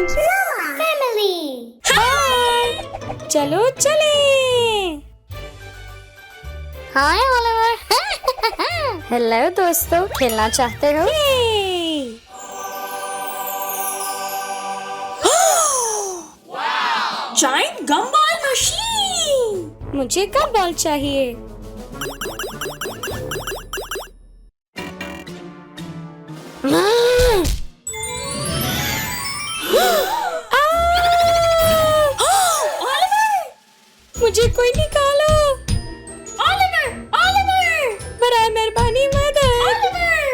Lunch family. हाय, चलो चले। हाय Oliver. Hello दोस्तों, खेलना चाहते हो? Giant gumball machine. मुझे कब बॉल चाहिए? मुझे कोई निकालो। ओलिवर, ओलिवर, बराए मेहरबानी मदद। ओलिवर।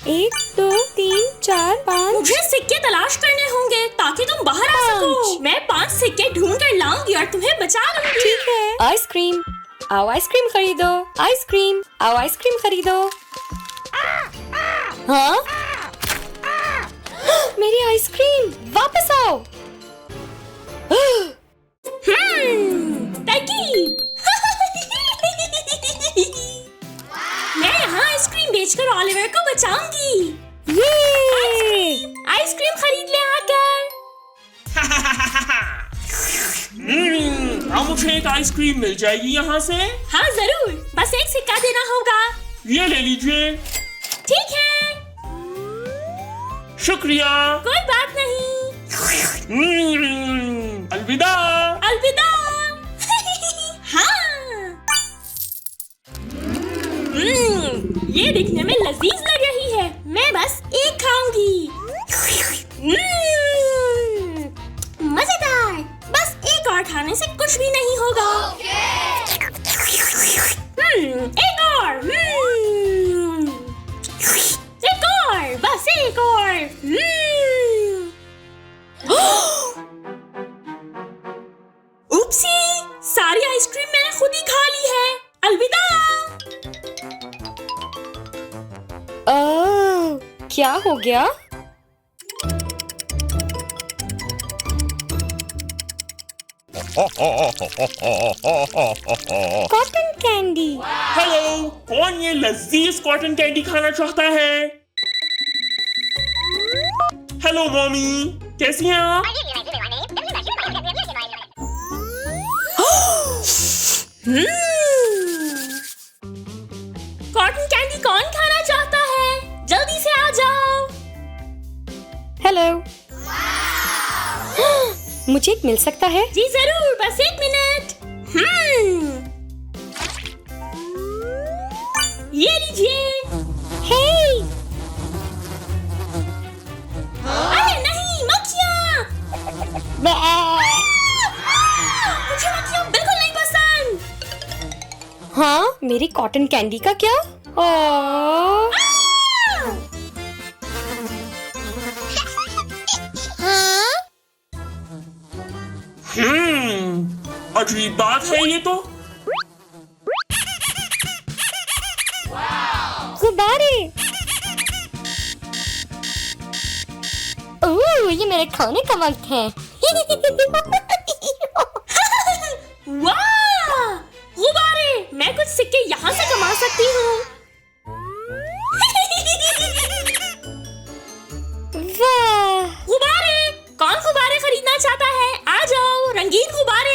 1 2 3 4 5। मुझे सिक्के तलाश करने होंगे ताकि तुम बाहर आ सको। मैं 5 सिक्के ढूंढ कर लाऊंगी और तुम्हें बचा लूंगी। ठीक है। आइसक्रीम, आओ आइसक्रीम खरीदो। आइसक्रीम, आओ आइसक्रीम खरीदो। हाँ? मेरी आइसक्रीम, वापस आओ। तरकीब। मैं यहाँ आइसक्रीम बेचकर ओलिवर को बचाऊंगी। ये आइसक्रीम खरीद ले आकर। मुझे एक आइसक्रीम मिल जाएगी यहाँ से? हाँ जरूर, बस एक सिक्का देना होगा। ये ले लीजिए। ठीक है, शुक्रिया। कोई बात नहीं। अलविदा। अलविदा। हाँ। ये दिखने में लजीज लग रही है। मैं बस एक खाऊंगी। मजेदार। बस एक और खाने से कुछ भी नहीं होगा। एक और। एक और, बस एक और। उपसी, सारी आइसक्रीम मैंने खुद ही खा ली है। अलविदा। ओह, क्या हो गया? Cotton candy. हेलो, कौन ये लजीज कॉटन कैंडी खाना चाहता है? हेलो मॉमी, कैसी हैं आप? कॉटन कैंडी कौन खाना चाहता है? जल्दी से आ जाओ। हेलो। मुझे एक मिल सकता है? जी जरूर, बस 1 मिनट। ये लीजिए। हे, अरे नहीं, मक्खियाँ। मुझे मक्खियाँ बिल्कुल नहीं पसंद। हाँ, मेरी कॉटन कैंडी का क्या? ओह, अजीब बात है ये तो। गुब्बारे। ओह, ये मेरे खाने का वक्त है। वाह, गुब्बारे। मैं कुछ सिक्के यहाँ से कमा सकती हूँ। वाह, गुब्बारे, कौन गुब्बारे खरीदना चाहता है? आ जाओ, रंगीन गुब्बारे।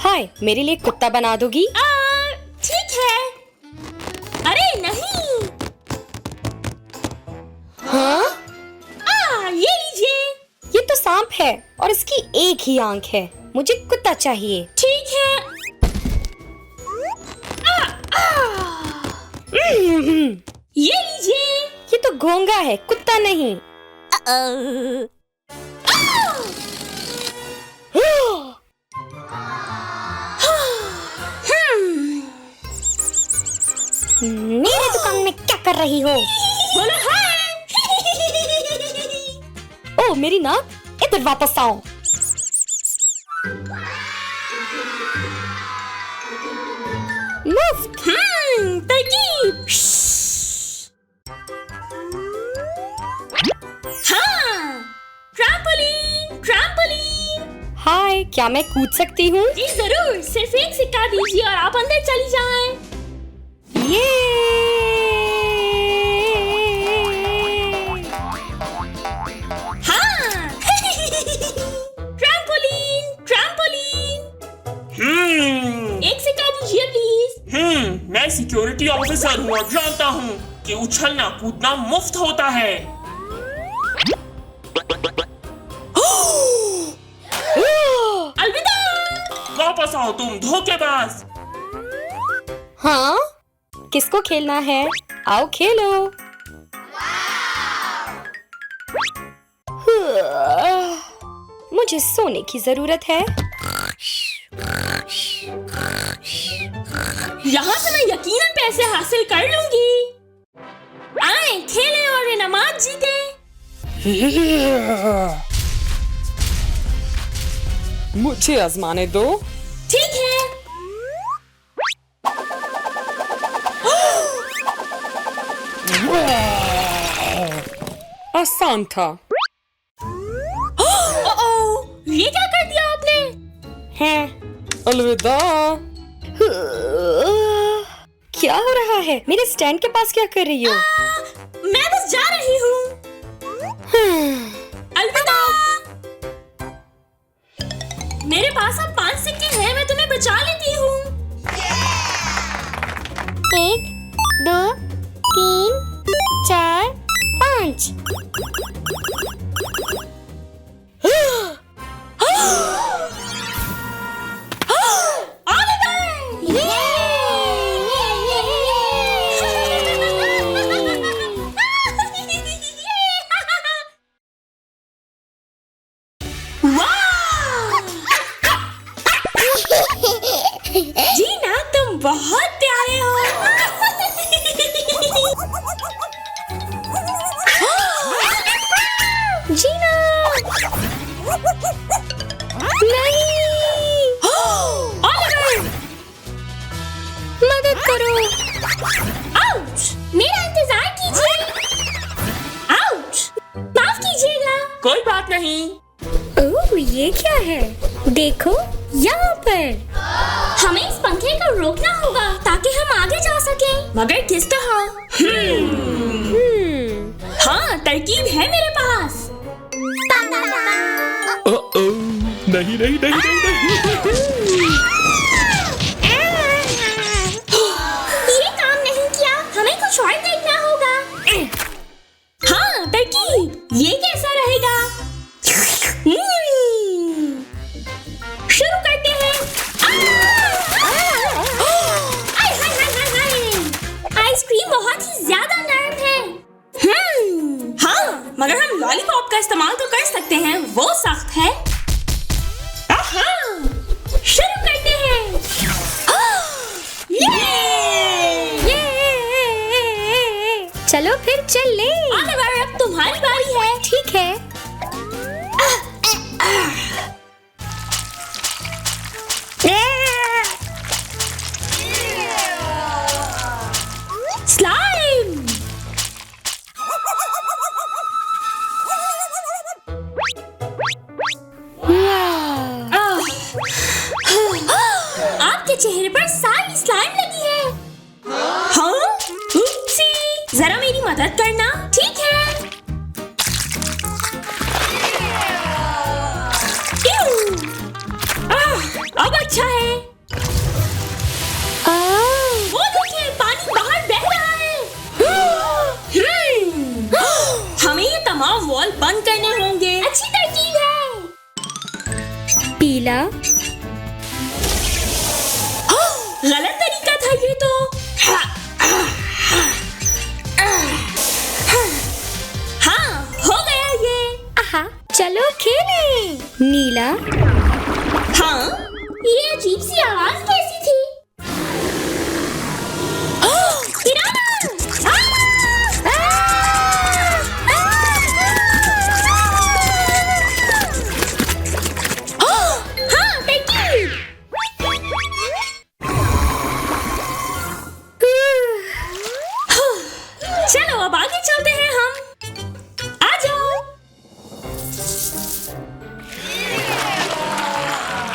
हाय, मेरे लिए कुत्ता बना दोगी? ठीक है। अरे नहीं। हाँ? ये लीजिए। ये तो सांप है और इसकी एक ही आंख है। मुझे कुत्ता चाहिए। ठीक है। ये लीजिए। ये तो घोंगा है, कुत्ता नहीं। मेरे दुकान में क्या कर रही हो? बोलो हाय। ओ मेरी नाक, इधर वापस आओ। मुफ्त। तरकीब। हाँ, ट्रैम्पोलिन, ट्रैम्पोलिन। हाय, क्या मैं कूद सकती हूँ? जी जरूर, सिर्फ एक सिक्का दीजिए और आप अंदर चली जाएं। ये पीटी ऑफिसर हूँ और जानता हूँ कि उछलना कूदना मुफ्त होता है। अलविदा। वापस आओ तुम धोखेबाज। हाँ, किसको खेलना है? आओ खेलो। मुझे सोने की जरूरत है। यहाँ से मैं यकीनन पैसे हासिल कर लूंगी। आए खेलें और इनामात जीते। मुझे आजमाने दो। ठीक है। आसान था। ये क्या कर दिया आपने? हैं, अलविदा। क्या हो रहा है? मेरे स्टैंड के पास क्या कर रही हो? मैं बस जा रही हूँ। अलविदा। मेरे पास अब 5 सिक्के हैं, मैं तुम्हें बचा लेती हूँ। 1 2 3 4 5। जीना, तुम बहुत प्यारे हो। जीना नहीं, ऑलिवर, मदद करो। आउच! मेरा इंतजार कीजिए। आउच! माफ कीजिएगा। कोई बात नहीं। ओह, ये क्या है? देखो यहाँ पर। हमें इस पंखे को रोकना होगा ताकि हम आगे जा सकें। मगर किस तरह? हाँ, तरकीब है मेरे पास। नहीं नहीं नहीं नहीं ये काम नहीं किया, हमें कुछ और देखना होगा। हाँ, तरकीब। ये कैसा रहेगा? शुरू करते हैं। आइसक्रीम बहुत ही ज्यादा नरम है। हाँ, मगर हम लॉलीपॉप का इस्तेमाल तो कर सकते हैं, वो सख्त है। शुरू करते हैं। चलो फिर चल ले। ऑलिवर, अब तुम्हारी बारी है। ठीक है। स्लाइम। आपके चेहरे पर सारी स्लाइम लगी है। हाँ? उपसी, जरा मेरी मदद करना, ठीक है? अब अच्छा है। वो देखिए, पानी बाहर बह रहा है। हमें ये तमाम वॉल बंद करने होंगे। अच्छी तरकीब है। पीला। गलत तरीका था ये तो। हाँ, हो गया ये। आहा, चलो खेलें। नीला। हाँ, ये अजीब सी आवाज कैसी थी? पिराना! हाँ, तरकीब। चलो अब आगे चलते हैं हम। आ जाओ।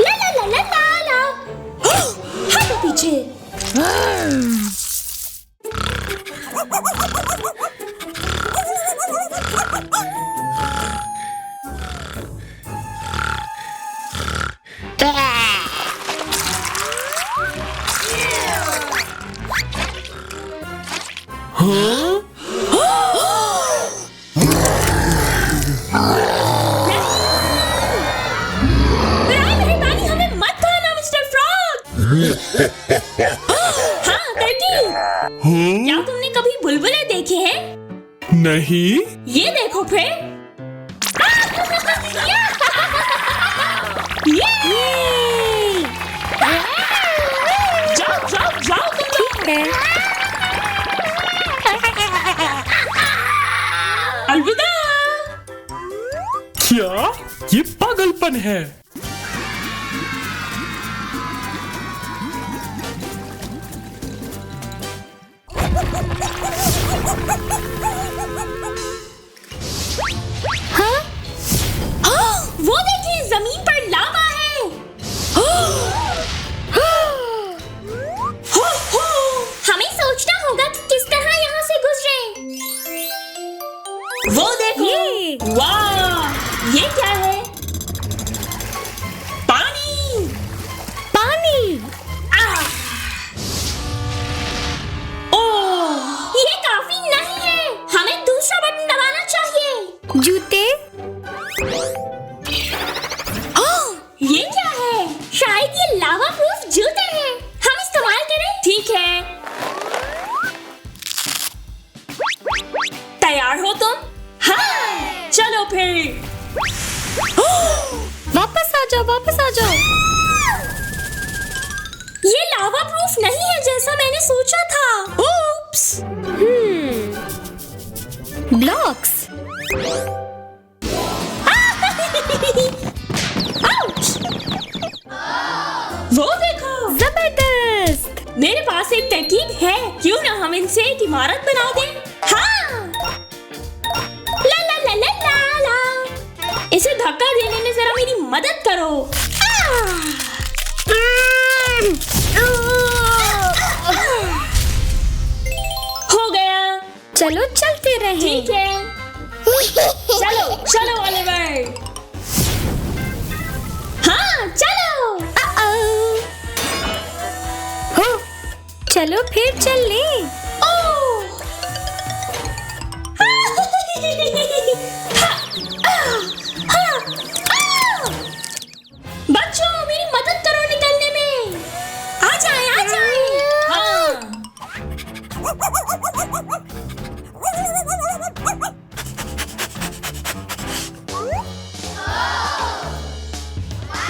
ला ला ला ला ला ला। हटो पीछे। नहीं। ये देखो फिर। जाओ जाओ जाओ तुम लोग। अलविदा। क्या? ये पागलपन है। वो देखिए, जमीन पर लावा है। हमें सोचना होगा कि किस तरह यहाँ से गुजरे। वो देखो। वाह, ये क्या है? पानी। पानी। ओह, ये काफी नहीं है। हमें दूसरा बटन दबाना चाहिए। जूते। ये क्या है? शायद ये लावा प्रूफ जूते हैं। हम इस्तेमाल करें? ठीक है। तैयार हो तुम? हाँ, चलो फिर। वापस आ जाओ, वापस आ जाओ। ये लावा प्रूफ नहीं है जैसा मैंने सोचा था। Oops! ब्लॉक्स। Ouch! वो देखो, जबरदस्त। मेरे पास एक तरकीब है। क्यों ना हम इनसे एक इमारत बना दें? हाँ। ला ला ला ला ला ला। इसे धक्का देने में जरा मेरी मदद करो। हो गया। चलो चलते रहें। ठीक है। चलो चलो ओलिवर। हाँ चलो। हो, चलो फिर चल लें। बच्चों, मेरी मदद करो निकलने में। आ जाए, आ जाए। हाँ।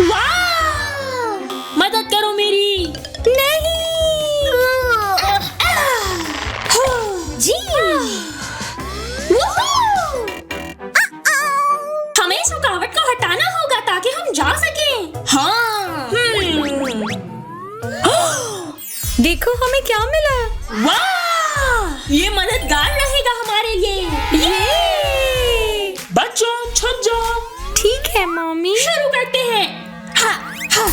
वाह! मदद करो मेरी। जी। हमें इस रुकावट को हटाना होगा ताकि हम जा सकें। हाँ। देखो हमें क्या मिला। वाह! ये मददगार रहेगा हमारे लिए। ये बच्चों छुप जाओ। ठीक है मम्मी। शुरू करते हैं। हाँ, हाँ।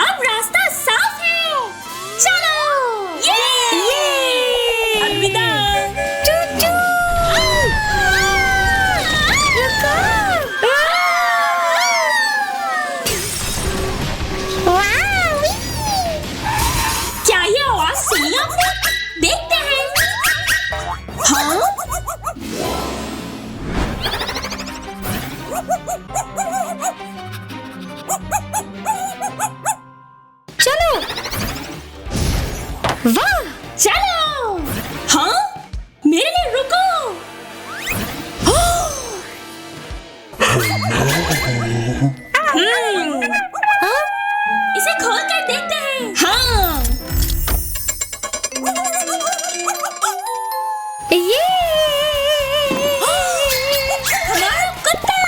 अब रास्ता साफ है। चलो। ये अलविदा। चू-चू। क्या ये आवाज सुनी आपने? देखते हैं। हाँ? चलो। वाह। चलो। हाँ? मेरे लिए रुको। हाँ? इसे खोल कर देखते हैं। हाँ। ये हमारा कुत्ता।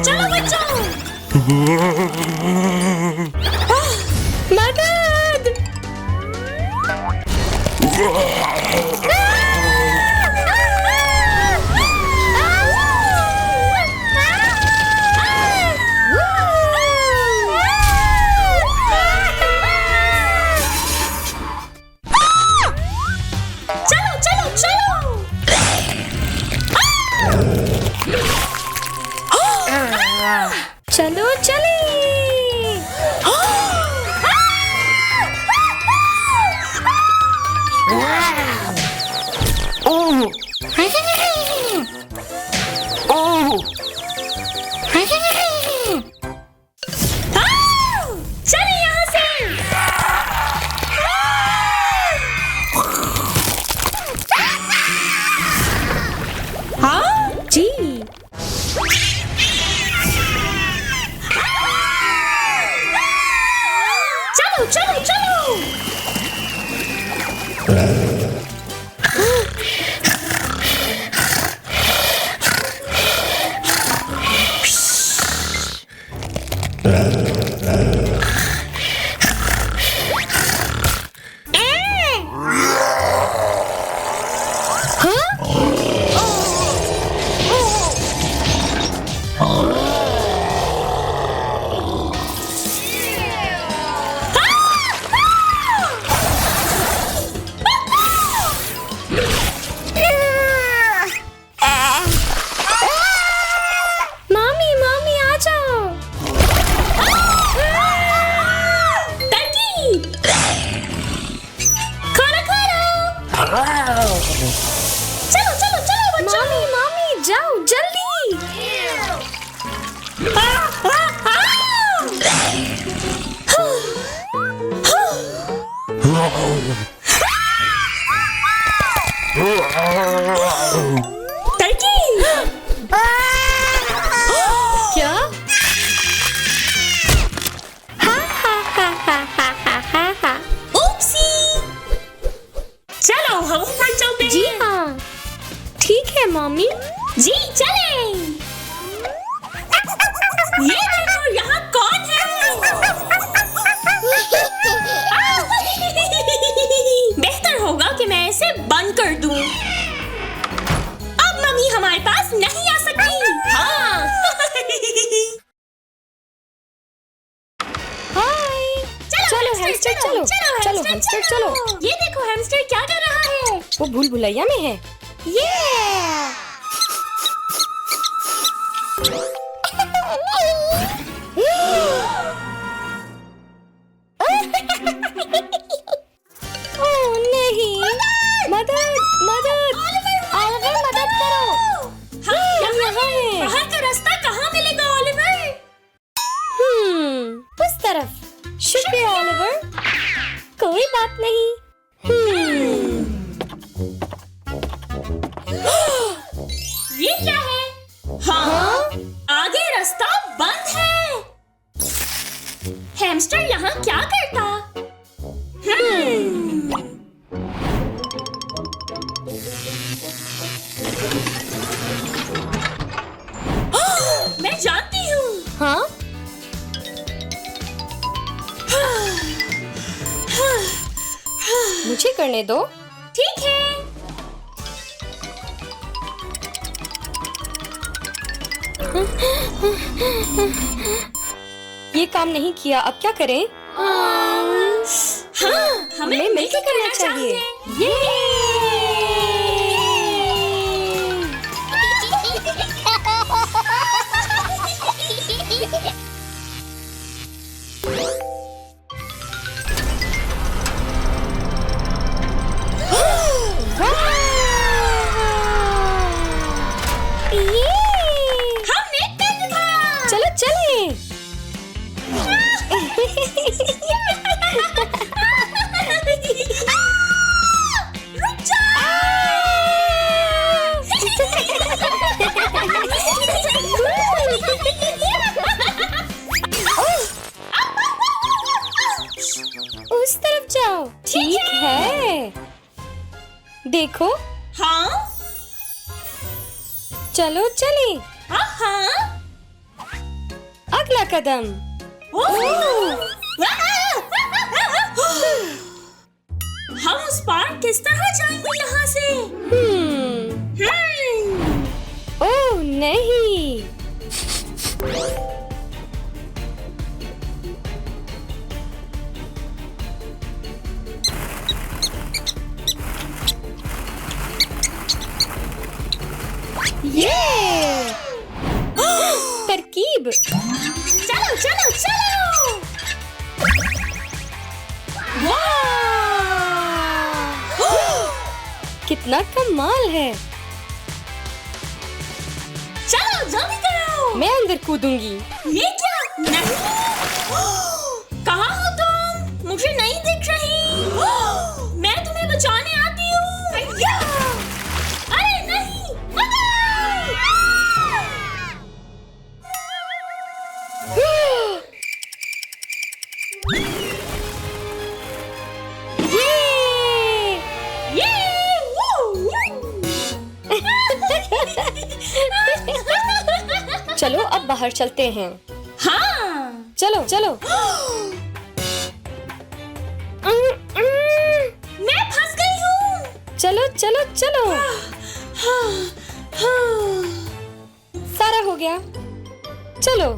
चलो बच्चों। मदद। चलो चलो चलो। चलो चले। मम्मी मम्मी आ जाओ। तरकीब, खाना खाना। चलो चलो चलो बच्चों। मम्मी मम्मी जाओ जल्दी। तरकीब, क्या? हा हा हा हा हा हा हा हा। ओप्सी। चलो हम ऊपर चलते जी हैं। हाँ, ठीक है मम्मी। जी चले। ये देखो यहाँ कौन है? बेहतर होगा कि मैं इसे बंद कर दूं। अब मम्मी हमारे पास नहीं आ सकती। हाँ। हाय। चलो हैमस्टर चलो। चलो हैमस्टर चलो। ये देखो हैमस्टर क्या कर रहा है? वो भूल भुलैया में है। ये ओह नहीं, मदद मदद, ऑलिवर मदद करो। हाँ, यहाँ यहाँ है। है। बाहर का रास्ता कहाँ मिलेगा ऑलिवर? उस तरफ। शुक्रिया ऑलिवर। कोई बात नहीं। ये क्या है? हाँ, आगे रास्ता बंद है। हैमस्टर यहाँ क्या करता? मैं जानती हूँ। हाँ मुझे करने दो। ठीक है। ये काम नहीं किया, अब क्या करें? हाँ, हमें मिलकर करना चाहिए। हमने कर दिखाया। चलो चलें। रुक जा। उस तरफ जाओ। ठीक है, देखो। हाँ चलो चलें। हाँ हाँ। अगला कदम। हम उस पार किस तरह जाएंगे यहाँ से? ओह नहीं, ये तरकीब। चलो चलो चलो। कितना कमाल है। चलो जल्दी करो। मैं अंदर कूदूंगी। ये क्या? नहीं। कहाँ हो तुम? मुझे नहीं दिख रही। मैं तुम्हें बचाने आती हूँ। अरे नहीं। ये अब बाहर चलते हैं। हाँ। चलो चलो। मैं फंस गई हूँ। चलो चलो चलो। हाँ, हाँ। सारा हो गया। चलो।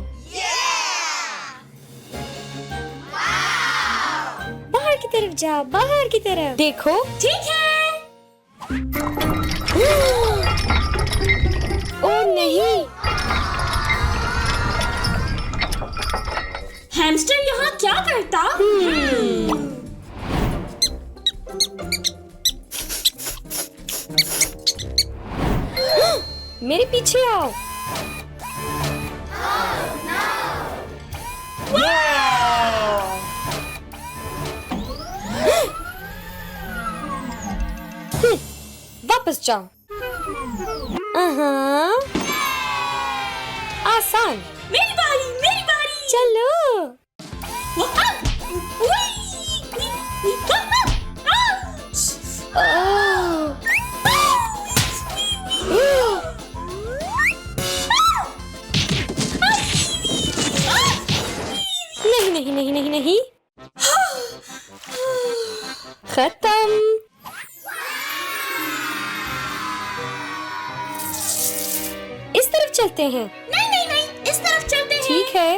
बाहर की तरफ जाओ, बाहर की तरफ। देखो। ठीक है। ओ नहीं, हैमस्टर यहाँ क्या करता? मेरे पीछे आओ। वापस जाओ। आसान। मेरी बारी, मेरी बारी। चलो। नहीं नहीं नहीं नहीं नहीं। खत्म। इस तरफ चलते हैं। नहीं नहीं नहीं, इस तरफ चलते हैं। ठीक है।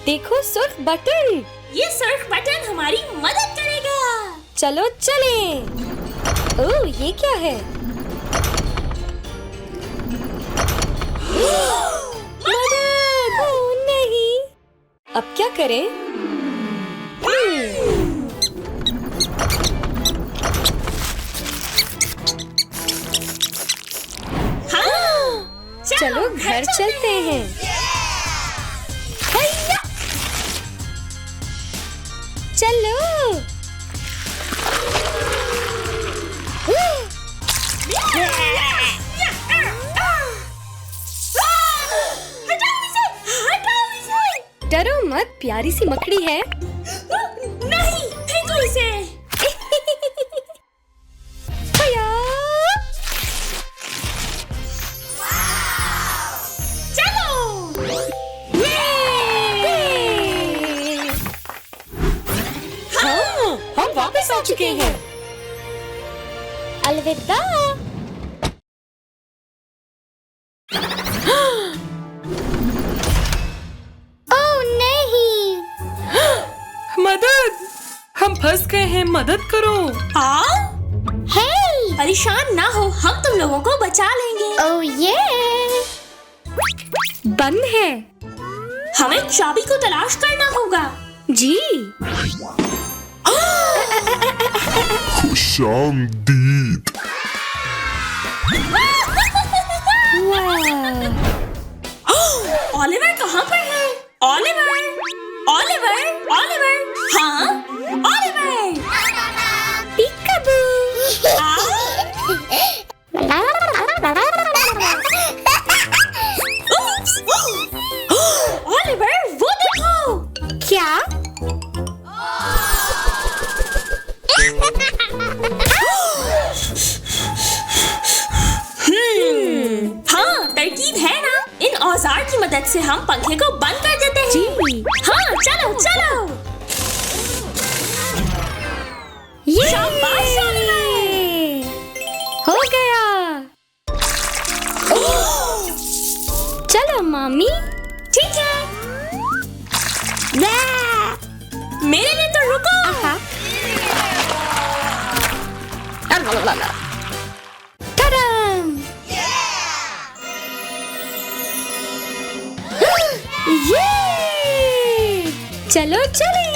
देखो सुर्ख बटन। ये सर्च बटन हमारी मदद करेगा। चलो चलें। ओह, ये क्या है? मदद! ओह नहीं। अब क्या करें? हाँ, चलो घर चलते हैं। हैया! चलो। हटाओ इसे, हटाओ इसे। डरो मत, प्यारी सी मकड़ी है। नहीं, फेंको इसे। हैया! चलो। हाँ, हम वापस आ चुके हैं। अलविदा। ओह नहीं। मदद! हम फंस गए हैं, मदद करो। हाँ? हे, परेशान ना हो, हम तुम लोगों को बचा लेंगे। ओह ये बंद है। हमें चाबी को तलाश करना होगा। जी। खुशामदीद। ऑलिवर कहाँ पर है? Oliver, Oliver, Oliver. हाँ, ऑलिवर। पीकाबू। ऑलिवर, वो देखो। क्या? हाँ, तरकीब है ना। इन औजार की मदद से हम पंखे को बंद कर देते हैं। जी। हाँ, चलो चलो। ये शाबाश, हो गया। चलो मामी। ठीक है। मेरे लिए तो रुको। तड़म। ये चलो चले।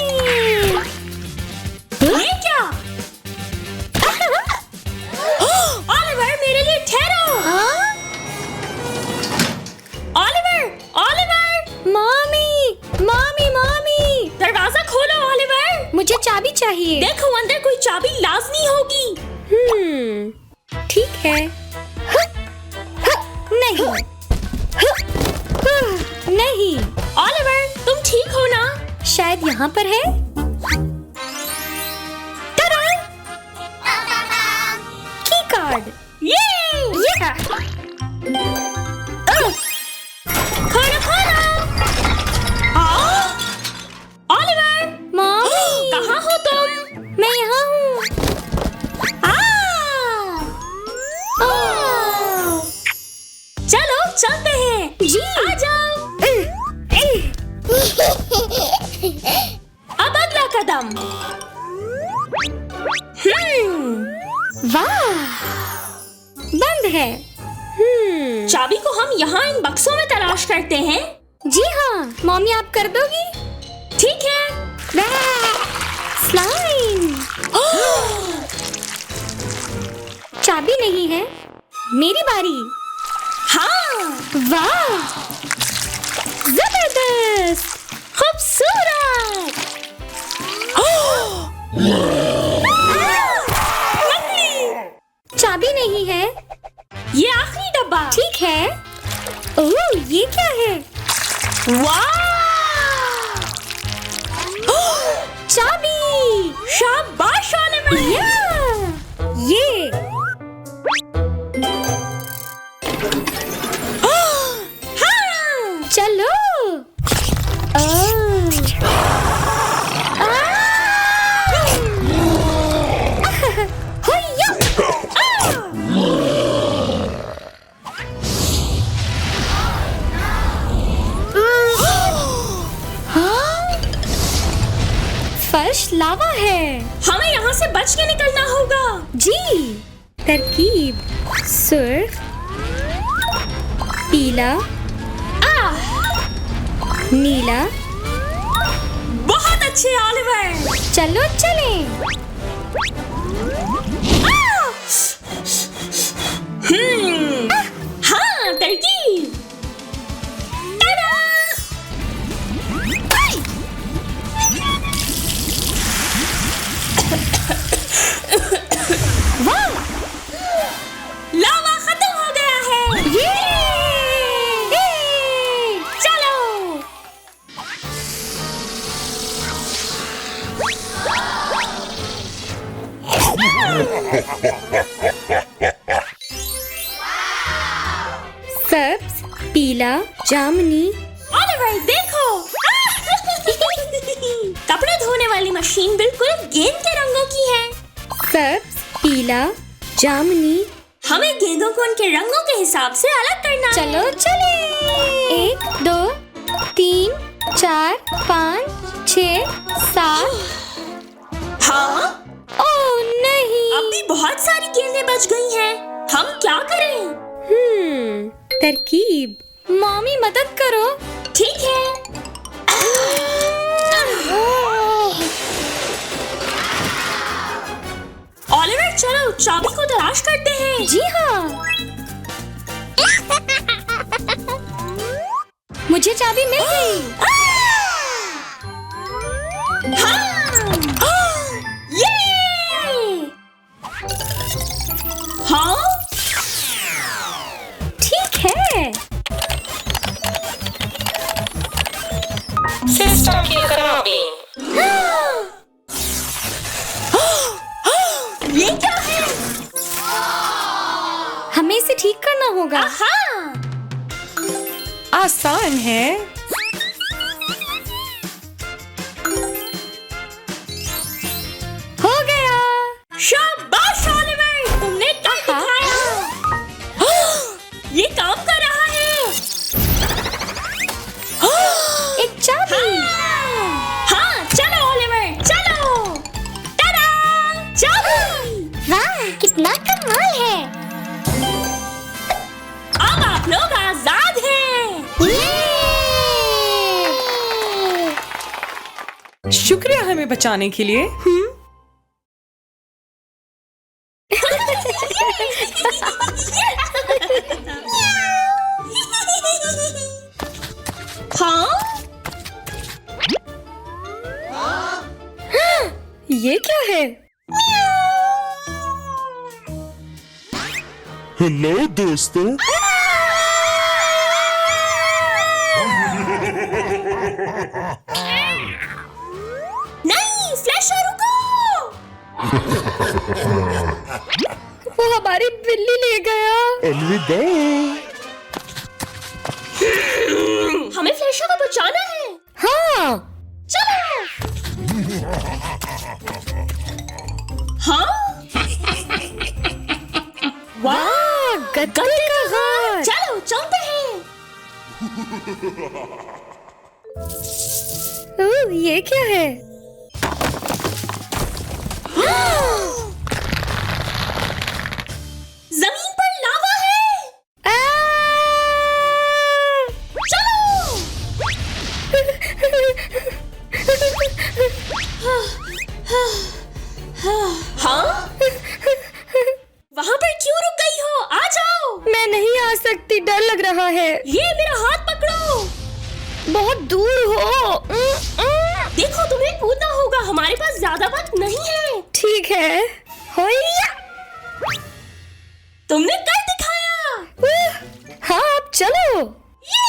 ये क्या? ऑलिवर, मेरे लिए ठहरो। Oliver, Oliver. मामी मामी मामी, दरवाजा खोलो ऑलिवर। मुझे चाबी चाहिए। देखो, अंदर कोई चाबी लाजमी होगी। ठीक है। नहीं नहीं, ऑलिवर, तुम ठीक हो ना? शायद यहाँ पर है। की कार्ड। ये हम। वाह, बंद है। चाबी को हम यहाँ इन बक्सों में तलाश करते हैं। जी हाँ, मम्मी आप कर दोगी? ठीक है। वाह, स्लाइम। चाबी नहीं है, मेरी बारी। हाँ, वाह, जबरदस्त, खूबसूरत। चाबी नहीं है, ये आखिरी डब्बा। ठीक है। ओह, ये क्या है? वाह! चाबी। शाबाश ओलिवर। या, ये हाँ, चलो। फर्श लावा है। हमें यहाँ से बच के निकलना होगा। जी, तरकीब सुर्ख, पीला, नीला। बहुत अच्छे ओलिवर। चलो चलें। हाँ, तरकीब। टाडा! लावा खत्म हो गया है। ये चलो। सब्ज, पीला, जामुनी। ओलिवर देखो। कपड़े धोने वाली मशीन बिल्कुल गेंद के रंगों की है। सब्ज, पीला, जामुनी। हमें गेंदों को उनके रंगों के हिसाब से अलग करना है। चलो चले। 1 2 3 4 5 6 7। हाँ, ओह नहीं। अभी बहुत सारी गेंदें बच गई हैं। हम क्या करें? तरकीब। मम्मी मदद करो। ठीक है। ओलिवर चलो चाबी को तलाश करते हैं। जी हाँ। मुझे चाबी मिल गई। हाँ, ठीक है। सिस्टम की खराबी। ये क्या है? हमें इसे ठीक करना होगा। हाँ, आसान है। हो गया। शाबाश ओलिवर, तुमने क्या दिखाया। ये काम कर रहा है। एक चाबी। हाँ, चलो ओलिवर चलो। टाडा! चाबी। वाह, कितना कमाल है। अब आप लोग आजाद हैं। शुक्रिया हमें बचाने के लिए। हाँ, ये क्या है? हेलो दोस्तों। नहीं, फ्लैशर रुको। वो हमारी बिल्ली ले गया। अलविदा। हमें फ्लैशर को बचाना है। हाँ। चलो। हाँ, वाह, गद्दे का हाथ। चलो चलते हैं। ओह, ये क्या है? जमीन पर लावा है। चलो। हाँ? वहाँ पर क्यों रुक गई हो? आ जाओ। मैं नहीं आ सकती, डर लग रहा है। ये मेरा हाथ पकड़ो। बहुत दूर हो। देखो तुम्हें कूदना होगा, हमारे पास ज्यादा वक्त नहीं है। ठीक है। होइया। तुमने कर दिखाया। हाँ, अब चलो। ये!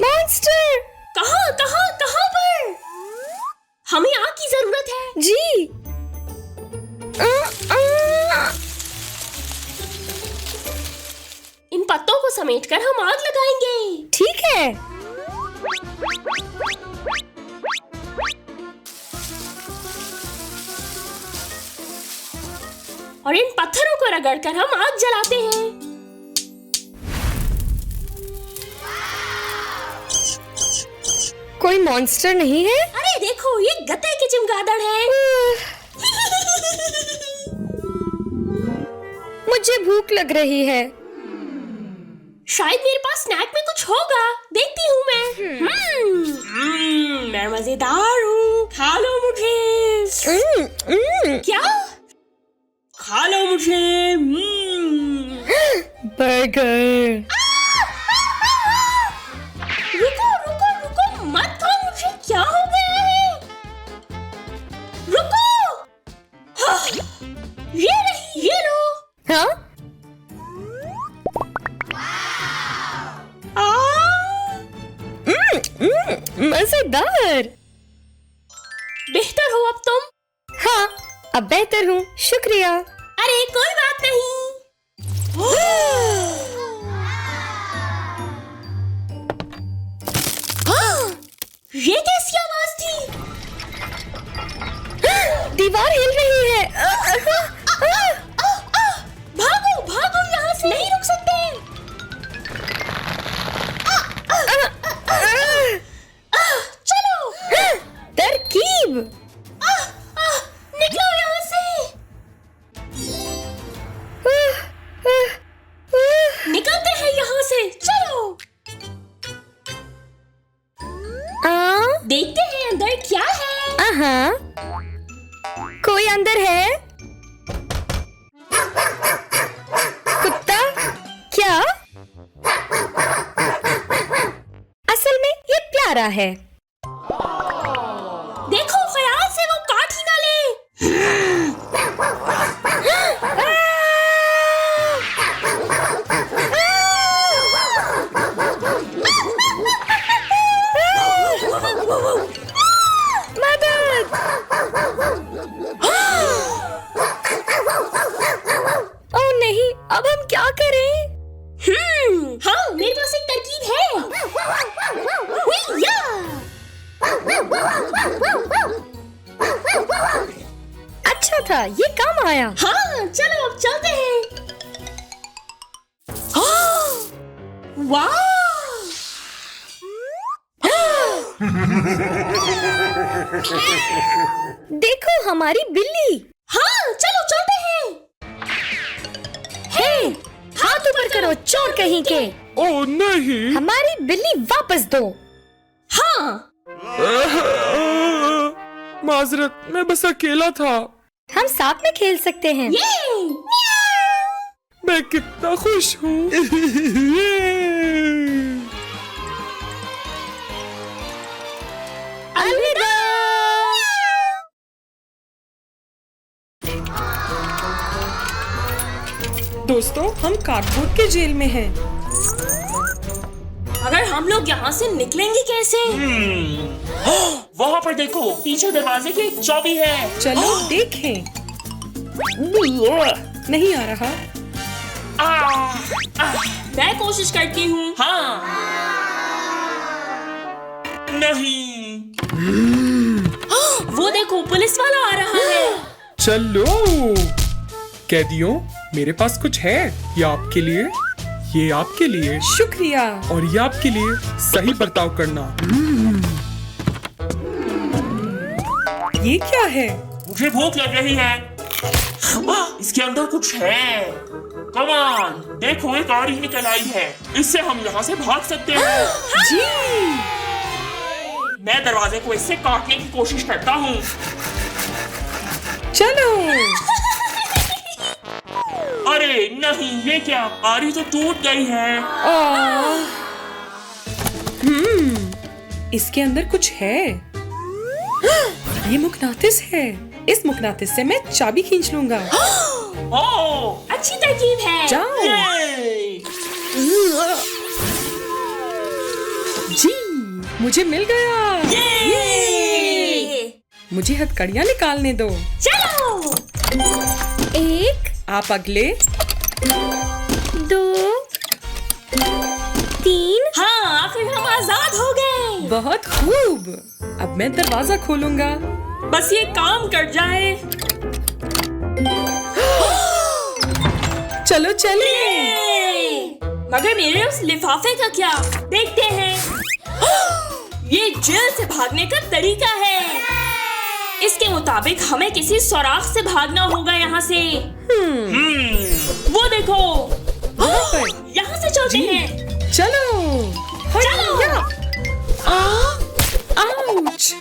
मॉन्स्टर। कहाँ कहाँ कहाँ पर? हमें आग की जरूरत है। जी। इन पत्तों को समेटकर हम आग लगाएंगे। ठीक है। और इन पत्थरों को रगड़कर हम आग जलाते हैं। कोई मॉन्स्टर नहीं है? अरे देखो, ये गधे की चमगादड़ है। मुझे भूख लग रही है। शायद मेरे पास स्नैक में कुछ होगा, देखती हूँ मैं। मैं मजेदार हूँ, खा लो मुझे। क्या? खा लो मुझे। बर्गर। रुको रुको रुको, मत खाओ मुझे, क्या हो गया है? रुको। हाँ, ये रही, ये लो। हाँ? मजेदार। बेहतर हो अब तुम? हाँ, अब बेहतर हूँ, शुक्रिया। अरे कोई बात नहीं। ये कैसी आवाज थी? दीवार हिल रही है। भागो भागो यहाँ से, नहीं रुक सकते। चलो। तरकीब। निकलो यहाँ से। निकलते हैं यहाँ से, चलो। देखते हैं अंदर क्या है। कोई अंदर है? कुत्ता? क्या? असल में ये प्यारा है। देखो, ख्याल से वो काट ही ना ले। मदद! ओह नहीं, अब हम क्या करें? हाँ, मेरे पास एक तरकीब है। हुइया! अच्छा था, ये काम आया। हाँ, चलो अब चलते हैं। वाह! देखो हमारी बिल्ली। हाँ, चलो चलते हैं। हे, हाथ ऊपर करो, चोर कहीं के। ओ नहीं। हमारी बिल्ली वापस दो। हाँ, माजरत, मैं बस अकेला था। हम साथ में खेल सकते हैं। ये! मैं कितना खुश हूँ। अलविदा। दोस्तों, हम कार्डबोर्ड के जेल में हैं। अगर हम लोग यहाँ से निकलेंगे कैसे? वहाँ पर देखो, पीछे दरवाजे की एक चाबी है। चलो देखें। नहीं आ रहा। मैं कोशिश करती हूँ। हाँ। नहीं। वो देखो, पुलिस वाला आ रहा है। चलो कैदियों, मेरे पास कुछ है, ये आपके लिए। ये आपके लिए शुक्रिया। और ये आपके लिए सही बर्ताव करना। ये क्या है? मुझे भूख लग रही है। इसके अंदर कुछ है। कमान, देखो एक और ही निकल आई है। इससे हम यहाँ से भाग सकते हैं। जी। मैं दरवाजे को इससे काटने की कोशिश करता हूँ। चलो। अरे नहीं, ये क्या? आरी तो टूट गई है। इसके अंदर कुछ है। ये मुकनातिस है। इस मुकनातिस से मैं चाबी खींच लूंगा। ओह, अच्छी तरकीब है। जाओ। ये! जी, मुझे मिल गया। ये! मुझे हथकड़ियाँ निकालने दो। चलो। एक, आप अगले। 2, 3। हाँ, आखिर हम आजाद हो गए। बहुत खूब। अब मैं दरवाजा खोलूंगा। बस ये काम कर जाए। चलो चले। मगर मेरे उस लिफाफे का क्या? देखते हैं। ये जेल से भागने का तरीका है। इसके मुताबिक हमें किसी सुराख से भागना होगा यहाँ से। वो देखो, यहाँ से चलते हैं। चलो। चलो। आउच।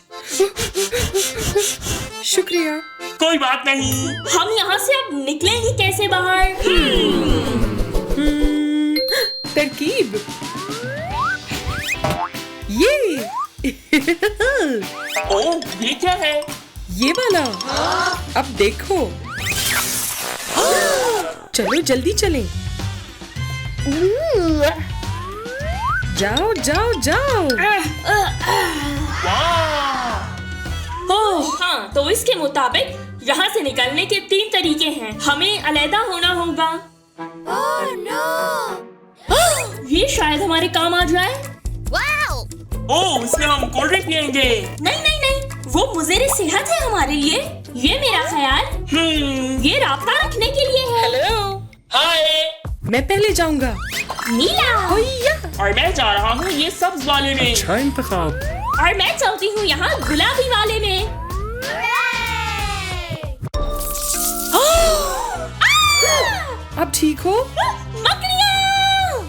शुक्रिया। कोई बात नहीं। हम यहाँ से अब निकलेंगे कैसे बाहर? तरकीब। ये। ओह, ये क्या है? ये वाला। अब देखो। चलो जल्दी चलें। जाओ जाओ जाओ। वाह! ओह हाँ, तो इसके मुताबिक यहाँ से निकलने के 3 तरीके हैं। हमें अलहदा होना होगा। ये शायद हमारे काम आ जाए। ओह, इसमें हम कोल्ड ड्रिंक पियेंगे। नहीं नहीं नहीं, वो मुज़ेरे सेहत है हमारे लिए। ये मेरा ख्याल। ये राब्ता रखने के लिए है। हेलो, हाय। मैं पहले जाऊंगा। नीला। और मैं जा रहा हूँ ये सब्ज वाले में। अच्छा इंतखाब। और मैं चलती हूँ यहाँ गुलाबी वाले में। अब ठीक हो? मकड़ियाँ!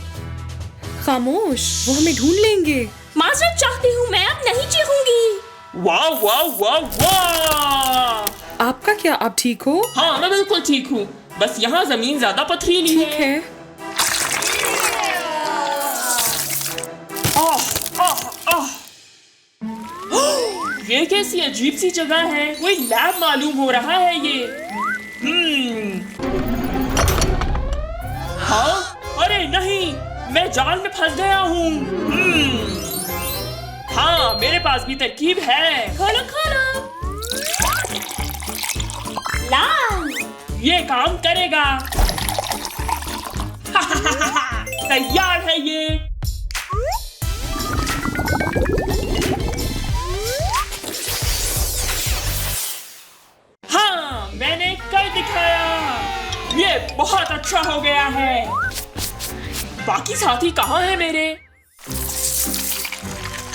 खामोश, वो हमें ढूंढ लेंगे। माजरत चाहती हूँ, मैं अब नहीं चीखूंगी। वाह वाह वाह वाह! आपका क्या? आप ठीक हो? हाँ, मैं बिल्कुल ठीक हूँ। बस यहाँ जमीन ज्यादा पथरीली ठीक है। है। आह, आह, आह। ये कैसी अजीब सी जगह है। कोई लैब मालूम हो रहा है ये। हाँ? अरे नहीं, मैं जाल में फंस गया हूँ। हाँ, मेरे पास भी तरकीब है। खोलो खोलो। लाल। ये काम करेगा। तैयार है ये। हाँ, मैंने कर दिखाया। ये बहुत अच्छा हो गया है। बाकी साथी कहाँ हैं मेरे?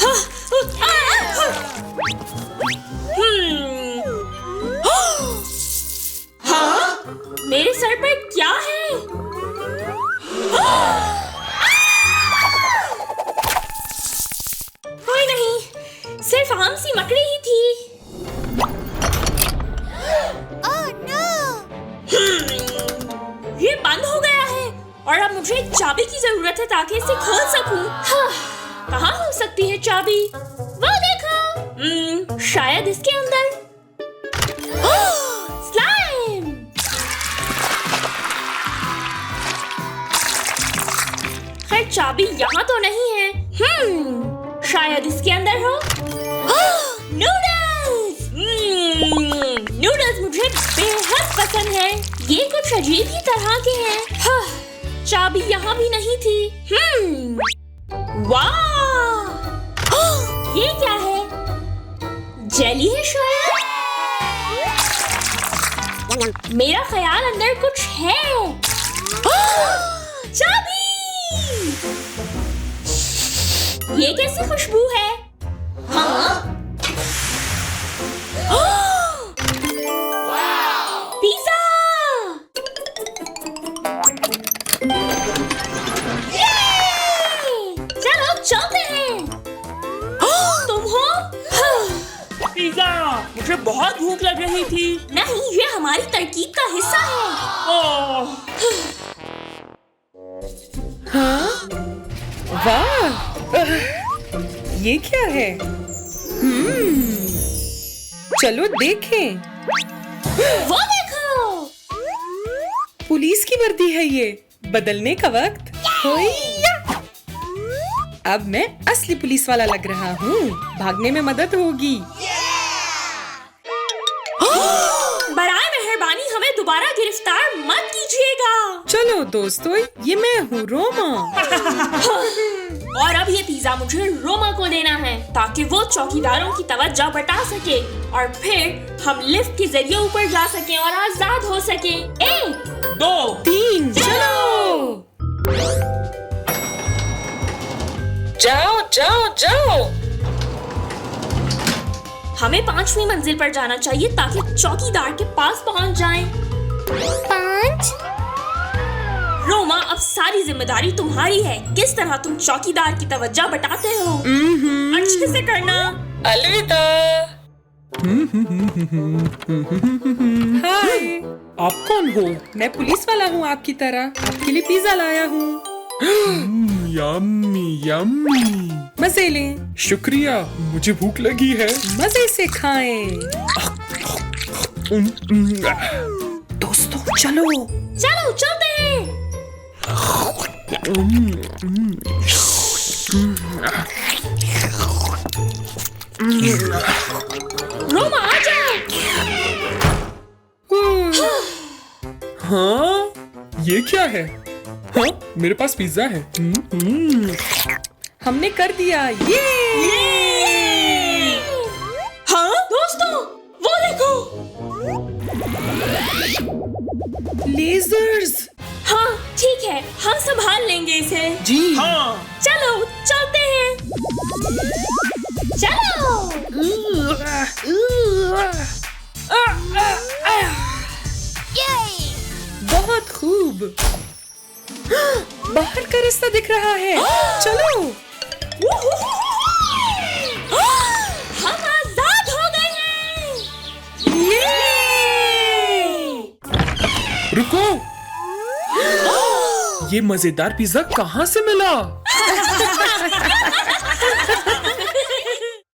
हाँ? मेरे सर पर क्या है? कोई नहीं, सिर्फ आम सी मकड़ी ही थी। ये बंद हो गया है और अब मुझे एक चाबी की जरूरत है ताकि इसे खोल सकूं। कहाँ हो सकती है चाबी? वो देखो। शायद इसके अंदर। स्लाइम। खैर चाबी यहाँ तो नहीं है। शायद इसके अंदर हो। नूडल्स। नूडल्स मुझे बेहद पसंद है। ये कुछ अजीब ही तरह के हैं। चाबी यहाँ भी नहीं थी। वाह! ये क्या है? जेली है शायद? मेरा ख्याल अंदर कुछ है। चाबी! ये कैसी खुशबू है? हाँ? पिज़्ज़ा! चलो चलते हैं। तुम हो? पिज्जा, मुझे बहुत भूख लग रही थी। नहीं, ये हमारी तरकीब का हिस्सा है। ओह, वाह, ये क्या है? चलो देखें। वो देखो। पुलिस की वर्दी है ये। बदलने का वक्त। होइया! अब मैं असली पुलिस वाला लग रहा हूँ। भागने में मदद होगी। बराए मेहरबानी हमें दोबारा गिरफ्तार मत कीजिएगा। चलो दोस्तों, ये मैं हूँ रोमा। और अब ये पिज़्ज़ा मुझे रोमा को देना है ताकि वो चौकीदारों की तवज्जो बटा सके और फिर हम लिफ्ट के जरिए ऊपर जा सकें और आजाद हो सके। 1, 2, 3, चलो! जाओ जाओ जाओ! हमें 5वीं मंजिल पर जाना चाहिए ताकि चौकीदार के पास पहुंच जाएं। 5। रोमा, अब सारी जिम्मेदारी तुम्हारी है। किस तरह तुम चौकीदार की तवज्जो बटाते हो? अच्छे से करना। अलविदा। हाय, आप कौन हो? मैं पुलिस वाला हूँ आपकी तरह। आपके लिए पिज़्ज़ा लाया हूँ। Yummy yummy. मजे लें, शुक्रिया, मुझे भूख लगी है। मजे से खाएं। दोस्तों चलो। चलो चलते हैं। रोमा आ जाओ। हाँ, ये क्या है? हाँ, मेरे पास पिज्जा है। हमने कर दिया। ये हाँ दोस्तों, वो देखो। लेजर्स। हाँ ठीक है, हम संभाल लेंगे इसे। जी हाँ, चलो चलते हैं। चलो। बहुत खूब। बाहर का रास्ता दिख रहा है। चलो। हम आजाद हो गए हैं। रुको, ये मजेदार पिज्जा कहाँ से मिला?